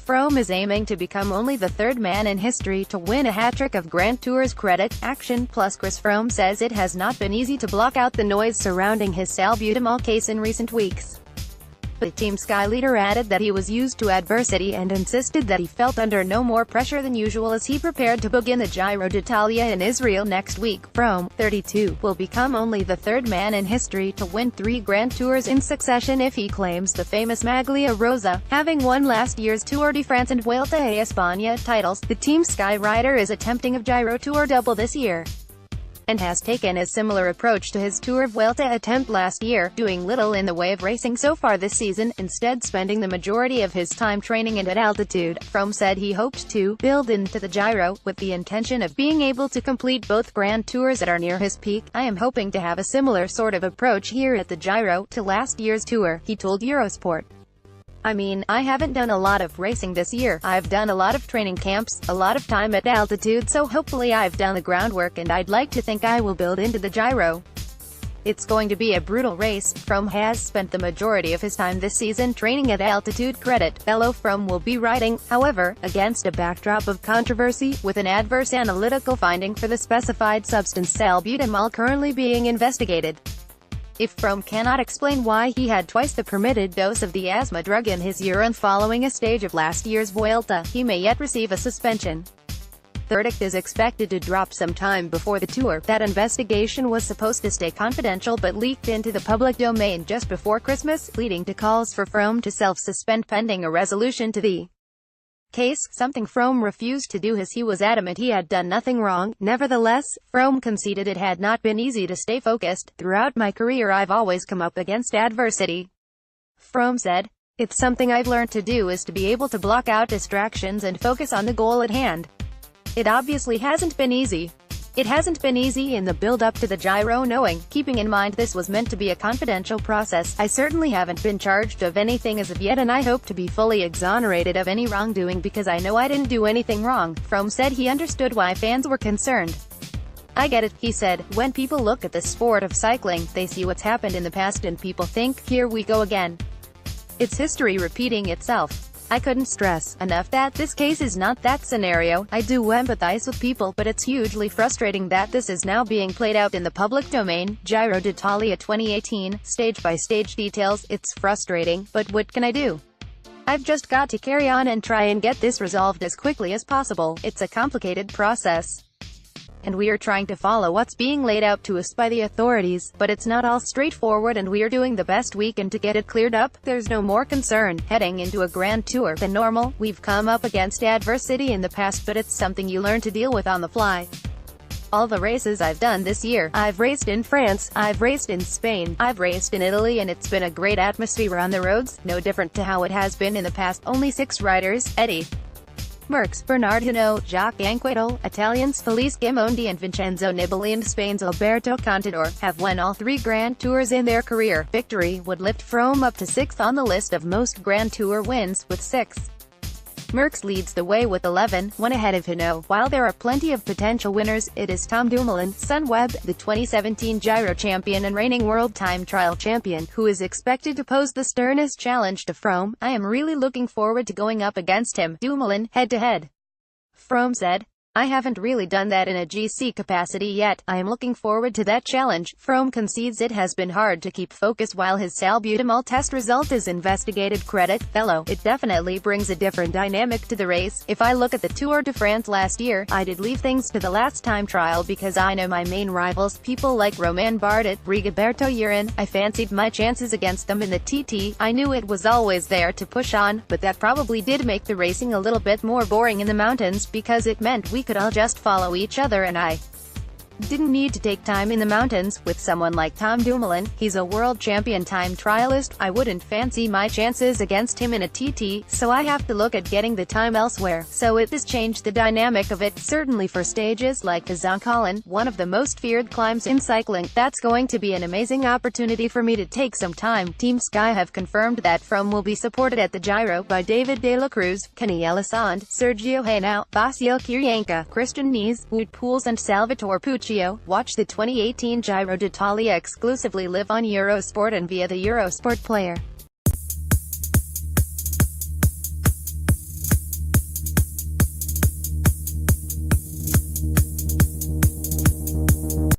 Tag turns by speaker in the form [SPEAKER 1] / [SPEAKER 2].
[SPEAKER 1] Froome is aiming to become only the third man in history to win a hat-trick of Grand Tour's credit. Action Plus Chris Froome says it has not been easy to block out the noise surrounding his salbutamol case in recent weeks. But Team Sky leader added that he was used to adversity and insisted that he felt under no more pressure than usual as he prepared to begin the Giro-d'Italia in Israel next week. Froome, 32, will become only the third man in history to win 3 Grand Tours in succession if he claims the famous Maglia Rosa, having won last year's Tour de France and Vuelta a España titles. The Team Sky rider is attempting a Giro-Tour double this year, and has taken a similar approach to his Tour Vuelta attempt last year, doing little in the way of racing so far this season, instead spending the majority of his time training and at altitude. Froome said he hoped to build into the Giro, with the intention of being able to complete both Grand Tours that are near his peak. I am hoping to have a similar sort of approach here at the Giro to last year's Tour, he told Eurosport. I mean, I haven't done a lot of racing this year. I've done a lot of training camps, a lot of time at altitude, so hopefully I've done the groundwork and I'd like to think I will build into the Giro. It's going to be a brutal race. Froome has spent the majority of his time this season training at altitude. Credit, fellow Froome will be riding, however, against a backdrop of controversy, with an adverse analytical finding for the specified substance salbutamol currently being investigated. If Froome cannot explain why he had twice the permitted dose of the asthma drug in his urine following a stage of last year's Vuelta, he may yet receive a suspension. The verdict is expected to drop sometime before the Tour. That investigation was supposed to stay confidential but leaked into the public domain just before Christmas, leading to calls for Froome to self-suspend pending a resolution to the case, something Froome refused to do as he was adamant he had done nothing wrong. Nevertheless, Froome conceded it had not been easy to stay focused. Throughout my career I've always come up against adversity. Froome said, it's something I've learned to do, is to be able to block out distractions and focus on the goal at hand. It obviously hasn't been easy. It hasn't been easy in the build-up to the Giro, keeping in mind this was meant to be a confidential process. I certainly haven't been charged of anything as of yet, and I hope to be fully exonerated of any wrongdoing because I know I didn't do anything wrong. Froome said he understood why fans were concerned. I get it, he said. When people look at the sport of cycling, they see what's happened in the past and people think, here we go again. It's history repeating itself. I couldn't stress enough that this case is not that scenario. I do empathize with people, but it's hugely frustrating that this is now being played out in the public domain. Giro d'Italia 2018, stage-by-stage details. It's frustrating, but what can I do? I've just got to carry on and try and get this resolved as quickly as possible. It's a complicated process, and we are trying to follow what's being laid out to us by the authorities, but it's not all straightforward and we are doing the best we can to get it cleared up. There's no more concern heading into a Grand Tour than normal. We've come up against adversity in the past, but it's something you learn to deal with on the fly. All the races I've done this year, I've raced in France, I've raced in Spain, I've raced in Italy, and it's been a great atmosphere on the roads, no different to how it has been in the past. Only 6 riders, Eddie Merckx, Bernard Hinault, Jacques Anquetil, Italians Felice Gimondi and Vincenzo Nibali, and Spain's Alberto Contador, have won all 3 Grand Tours in their career. Victory would lift Froome up to 6th on the list of most Grand Tour wins, with 6. Merckx leads the way with 11, 1 ahead of Hinault. While there are plenty of potential winners, it is Tom Dumoulin, Sunweb, the 2017 Giro champion and reigning world time trial champion, who is expected to pose the sternest challenge to Froome. I am really looking forward to going up against him, Dumoulin, head-to-head. Froome said, I haven't really done that in a GC capacity yet. I am looking forward to that challenge. Froome concedes it has been hard to keep focus while his salbutamol test result is investigated. Credit, fellow, it definitely brings a different dynamic to the race. If I look at the Tour de France last year, I did leave things to the last time trial because I know my main rivals, people like Romain Bardet, Rigoberto Urán. I fancied my chances against them in the TT. I knew it was always there to push on, but that probably did make the racing a little bit more boring in the mountains because it meant we could all just follow each other and I didn't need to take time in the mountains. With someone like Tom Dumoulin, he's a world champion time trialist, I wouldn't fancy my chances against him in a TT, so I have to look at getting the time elsewhere. So it has changed the dynamic of it, certainly for stages like the Zoncolan, one of the most feared climbs in cycling. That's going to be an amazing opportunity for me to take some time. Team Sky have confirmed that Froome will be supported at the Giro by David de la Cruz, Kenny Elissonde, Sergio Henao, Vasil Kiryenka, Christian Nies, Wout Poels and Salvatore Puccio. Watch the 2018 Giro d'Italia exclusively live on Eurosport and via the Eurosport player.